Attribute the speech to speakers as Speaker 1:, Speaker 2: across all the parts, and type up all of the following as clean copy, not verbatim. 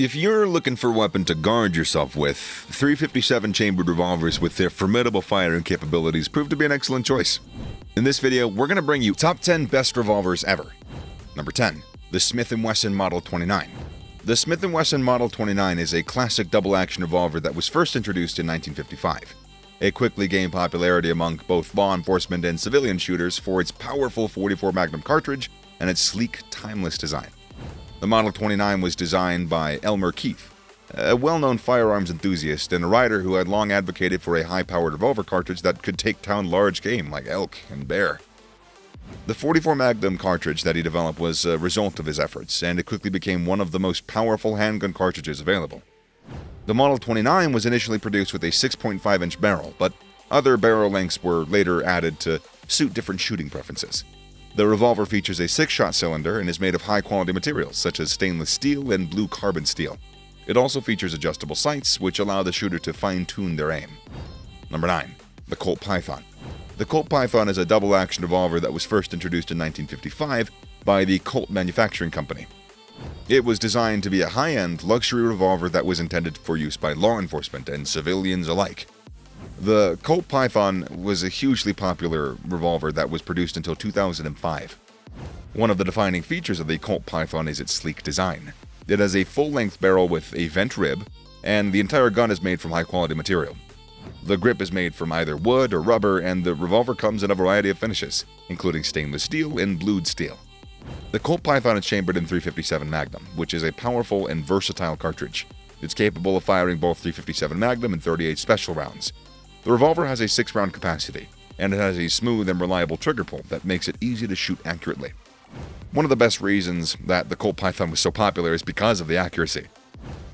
Speaker 1: If you're looking for a weapon to guard yourself with, 357 chambered revolvers with their formidable firing capabilities prove to be an excellent choice. In this video, we're going to bring you top 10 best revolvers ever. Number 10. The Smith & Wesson Model 29. The Smith & Wesson Model 29 is a classic double-action revolver that was first introduced in 1955. It quickly gained popularity among both law enforcement and civilian shooters for its powerful .44 Magnum cartridge and its sleek, timeless design. The Model 29 was designed by Elmer Keith, a well-known firearms enthusiast and a writer who had long advocated for a high-powered revolver cartridge that could take down large game like elk and bear. The .44 Magnum cartridge that he developed was a result of his efforts, and it quickly became one of the most powerful handgun cartridges available. The Model 29 was initially produced with a 6.5-inch barrel, but other barrel lengths were later added to suit different shooting preferences. The revolver features a 6-shot cylinder and is made of high-quality materials such as stainless steel and blue carbon steel. It also features adjustable sights, which allow the shooter to fine-tune their aim. Number 9. The Colt Python. The Colt Python is a double-action revolver that was first introduced in 1955 by the Colt Manufacturing Company. It was designed to be a high-end, luxury revolver that was intended for use by law enforcement and civilians alike. The Colt Python was a hugely popular revolver that was produced until 2005. One of the defining features of the Colt Python is its sleek design. It has a full-length barrel with a vent rib, and the entire gun is made from high-quality material. The grip is made from either wood or rubber, and the revolver comes in a variety of finishes, including stainless steel and blued steel. The Colt Python is chambered in .357 Magnum, which is a powerful and versatile cartridge. It's capable of firing both .357 Magnum and .38 Special rounds. The revolver has a 6-round capacity, and it has a smooth and reliable trigger pull that makes it easy to shoot accurately. One of the best reasons that the Colt Python was so popular is because of the accuracy.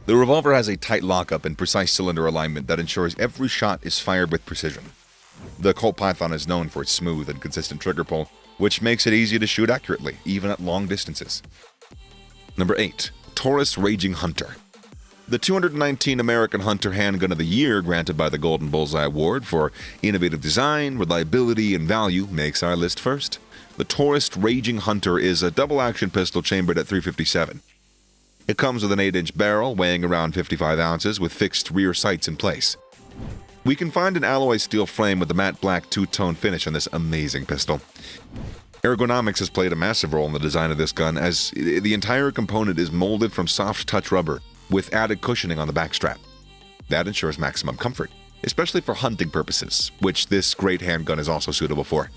Speaker 1: The revolver has a tight lockup and precise cylinder alignment that ensures every shot is fired with precision. The Colt Python is known for its smooth and consistent trigger pull, which makes it easy to shoot accurately, even at long distances. Number 8. Taurus Raging Hunter. The 219 American Hunter Handgun of the Year, granted by the Golden Bullseye Award for innovative design, reliability, and value, makes our list first. The Taurus Raging Hunter is a double-action pistol chambered at .357. It comes with an 8-inch barrel weighing around 55 ounces with fixed rear sights in place. We can find an alloy steel frame with a matte black two-tone finish on this amazing pistol. Ergonomics has played a massive role in the design of this gun, as the entire component is molded from soft-touch rubber with added cushioning on the backstrap. That ensures maximum comfort, especially for hunting purposes, which this great handgun is also suitable for.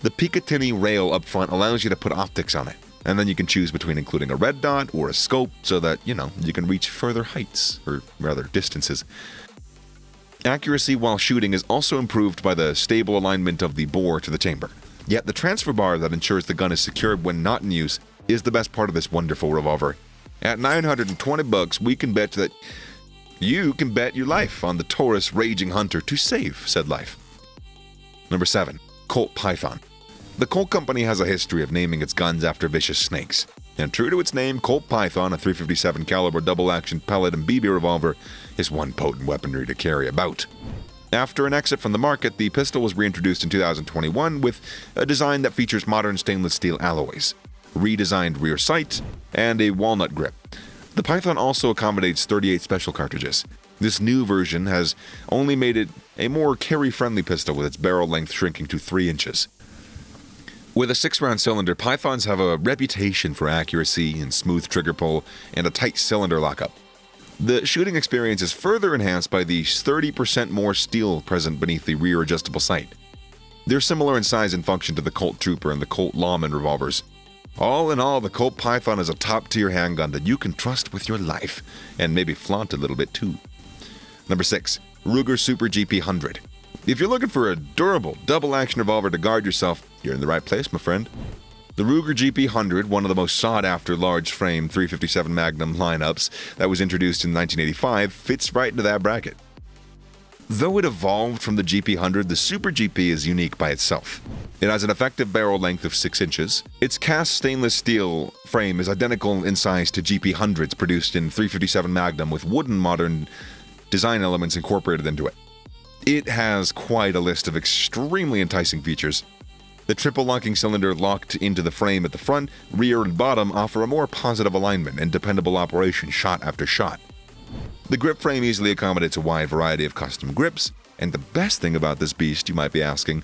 Speaker 1: The Picatinny rail up front allows you to put optics on it, and then you can choose between including a red dot or a scope so that, you can reach further heights, or rather distances. Accuracy while shooting is also improved by the stable alignment of the bore to the chamber. Yet the transfer bar that ensures the gun is secured when not in use is the best part of this wonderful revolver. At $920, we can bet that you can bet your life on the Taurus Raging Hunter to save said life. Number 7. Colt Python. The Colt Company has a history of naming its guns after vicious snakes. And true to its name, Colt Python, a .357 caliber double-action pellet and BB revolver, is one potent weaponry to carry about. After an exit from the market, the pistol was reintroduced in 2021 with a design that features modern stainless steel alloys, redesigned rear sight, and a walnut grip. The Python also accommodates .38 Special cartridges. This new version has only made it a more carry-friendly pistol, with its barrel length shrinking to 3 inches. With a 6-round cylinder, Pythons have a reputation for accuracy and smooth trigger pull and a tight cylinder lockup. The shooting experience is further enhanced by the 30% more steel present beneath the rear adjustable sight. They're similar in size and function to the Colt Trooper and the Colt Lawman revolvers. All in all, the Colt Python is a top-tier handgun that you can trust with your life, and maybe flaunt a little bit too. Number 6. Ruger Super GP 100. If you're looking for a durable, double-action revolver to guard yourself, you're in the right place, my friend. The Ruger GP 100, one of the most sought-after large-frame .357 Magnum lineups that was introduced in 1985, fits right into that bracket. Though it evolved from the GP 100, the Super GP is unique by itself. It has an effective barrel length of 6 inches. Its cast stainless steel frame is identical in size to GP 100s produced in .357 Magnum, with wooden modern design elements incorporated into it. It has quite a list of extremely enticing features. The triple locking cylinder locked into the frame at the front, rear, and bottom offer a more positive alignment and dependable operation shot after shot. The grip frame easily accommodates a wide variety of custom grips, and the best thing about this beast, you might be asking,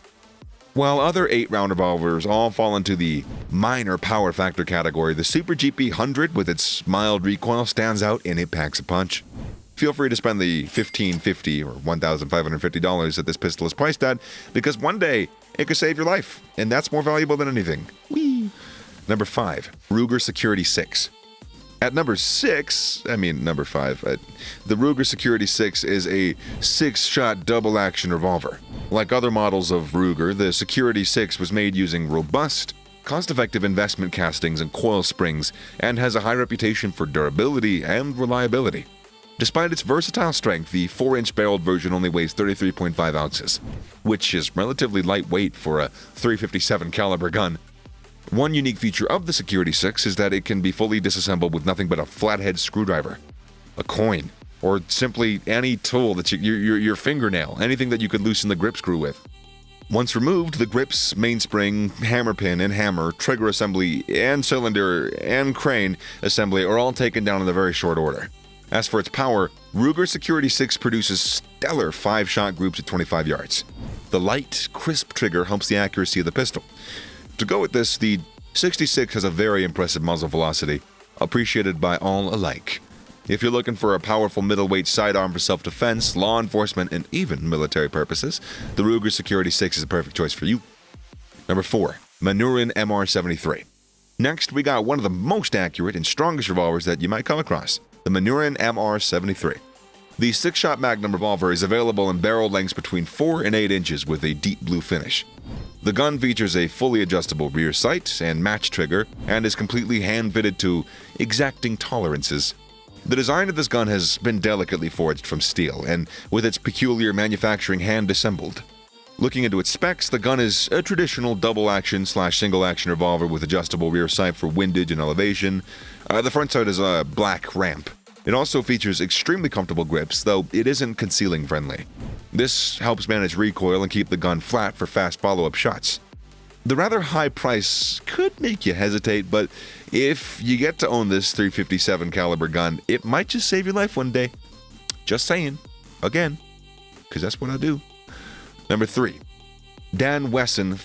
Speaker 1: while other 8-round revolvers all fall into the minor power factor category, the Super GP 100 with its mild recoil stands out and it packs a punch. Feel free to spend the $1,550 or $1,550 that this pistol is priced at, because one day it could save your life, and that's more valuable than anything. Whee! Number 5. Ruger Security 6. At number 5, the Ruger Security 6 is a 6-shot double-action revolver. Like other models of Ruger, the Security 6 was made using robust, cost-effective investment castings and coil springs, and has a high reputation for durability and reliability. Despite its versatile strength, the 4-inch barreled version only weighs 33.5 ounces, which is relatively lightweight for a .357 caliber gun. One unique feature of the Security 6 is that it can be fully disassembled with nothing but a flathead screwdriver, a coin, or simply any tool that's your fingernail, anything that you could loosen the grip screw with. Once removed, the grips, mainspring, hammer pin and hammer, trigger assembly, and cylinder and crane assembly are all taken down in a very short order. As for its power, Ruger Security 6 produces stellar 5-shot groups at 25 yards. The light, crisp trigger helps the accuracy of the pistol. To go with this, the 66 has a very impressive muzzle velocity, appreciated by all alike. If you're looking for a powerful middleweight sidearm for self-defense, law enforcement, and even military purposes, the Ruger Security 6 is a perfect choice for you. Number 4. Manurian MR73. Next, we got one of the most accurate and strongest revolvers that you might come across, the Manurian MR73. The 6-shot Magnum revolver is available in barrel lengths between 4 and 8 inches with a deep blue finish. The gun features a fully adjustable rear sight and match trigger and is completely hand-fitted to exacting tolerances. The design of this gun has been delicately forged from steel and with its peculiar manufacturing hand-assembled. Looking into its specs, the gun is a traditional double-action/single-action revolver with adjustable rear sight for windage and elevation. The front sight is a black ramp. It also features extremely comfortable grips, though it isn't concealing friendly. This helps manage recoil and keep the gun flat for fast follow-up shots. The rather high price could make you hesitate, but if you get to own this .357 caliber gun, it might just save your life one day. Just saying. Again, because that's what I do. Number 3. Dan Wesson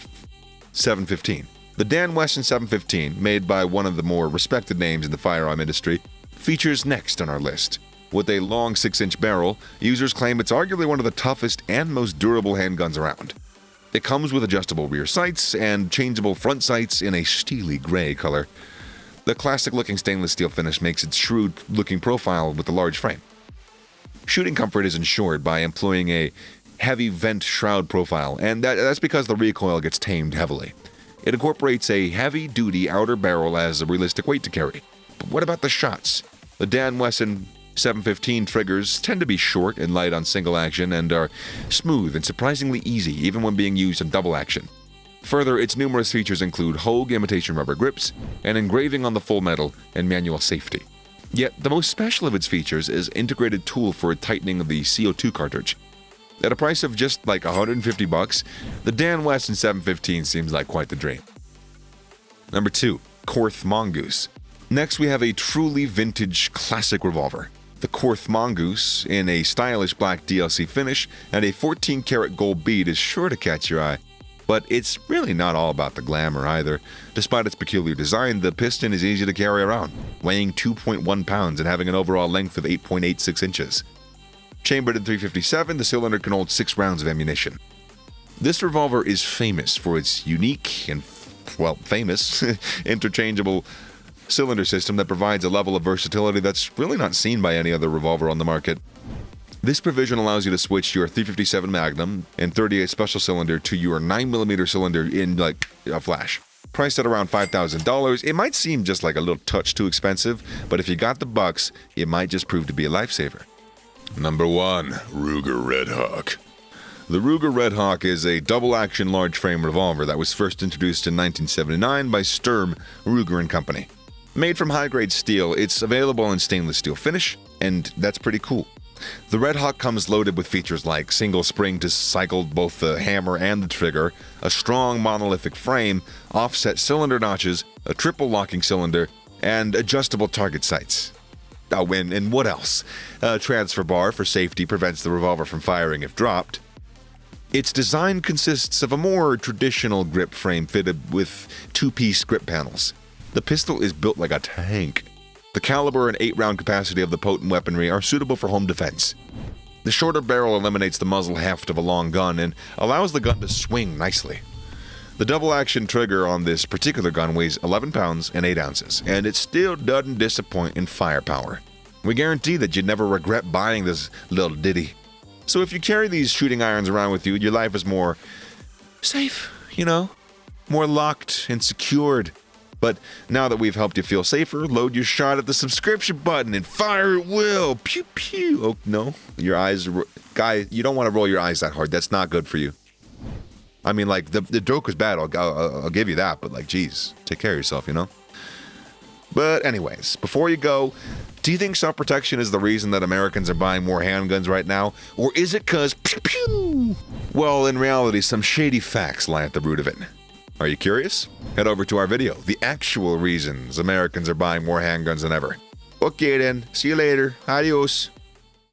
Speaker 1: 715. The Dan Wesson 715, made by one of the more respected names in the firearm industry, features next on our list. With a long 6-inch barrel, users claim it's arguably one of the toughest and most durable handguns around. It comes with adjustable rear sights and changeable front sights in a steely gray color. The classic-looking stainless steel finish makes its shrewd-looking profile with the large frame. Shooting comfort is ensured by employing a heavy vent shroud profile, and that's because the recoil gets tamed heavily. It incorporates a heavy-duty outer barrel as a realistic weight to carry. But what about the shots? The Dan Wesson 715 triggers tend to be short and light on single action and are smooth and surprisingly easy even when being used on double action. Further, its numerous features include Hogue imitation rubber grips and engraving on the full metal and manual safety. Yet, the most special of its features is integrated tool for tightening of the CO2 cartridge. At a price of just like $150, the Dan Wesson 715 seems like quite the dream. Number 2. Korth Mongoose. Next, we have a truly vintage classic revolver. The Korth Mongoose, in a stylish black DLC finish and a 14-karat gold bead, is sure to catch your eye. But it's really not all about the glamour either. Despite its peculiar design, the piston is easy to carry around, weighing 2.1 pounds and having an overall length of 8.86 inches. Chambered in .357, the cylinder can hold 6 rounds of ammunition. This revolver is famous for its unique and, famous interchangeable cylinder system that provides a level of versatility that's really not seen by any other revolver on the market. This provision allows you to switch your .357 Magnum and .38 Special Cylinder to your 9mm cylinder in a flash. Priced at around $5,000, it might seem just like a little touch too expensive, but if you got the bucks, it might just prove to be a lifesaver. Number 1. Ruger Red Hawk. The Ruger Red Hawk is a double-action large-frame revolver that was first introduced in 1979 by Sturm, Ruger & Company. Made from high-grade steel, it's available in stainless steel finish, and that's pretty cool. The Red Hawk comes loaded with features like single spring to cycle both the hammer and the trigger, a strong monolithic frame, offset cylinder notches, a triple locking cylinder, and adjustable target sights. Oh, and what else? A transfer bar for safety prevents the revolver from firing if dropped. Its design consists of a more traditional grip frame fitted with two-piece grip panels. The pistol is built like a tank. The caliber and 8-round capacity of the potent weaponry are suitable for home defense. The shorter barrel eliminates the muzzle heft of a long gun and allows the gun to swing nicely. The double-action trigger on this particular gun weighs 11 pounds and 8 ounces, and it still doesn't disappoint in firepower. We guarantee that you'd never regret buying this little ditty. So if you carry these shooting irons around with you, your life is more safe, more locked and secured. But now that we've helped you feel safer, load your shot at the subscription button and fire at will. Pew pew. Oh no, your eyes, guy. You don't want to roll your eyes that hard. That's not good for you. I mean, like the joke was bad. I'll give you that. But like, geez, take care of yourself. But anyways, before you go, do you think self-protection is the reason that Americans are buying more handguns right now, or is it 'cause pew pew? Well, in reality, some shady facts lie at the root of it. Are you curious? Head over to our video, The Actual Reasons Americans Are Buying More Handguns Than Ever. Okay then, see you later. Adios.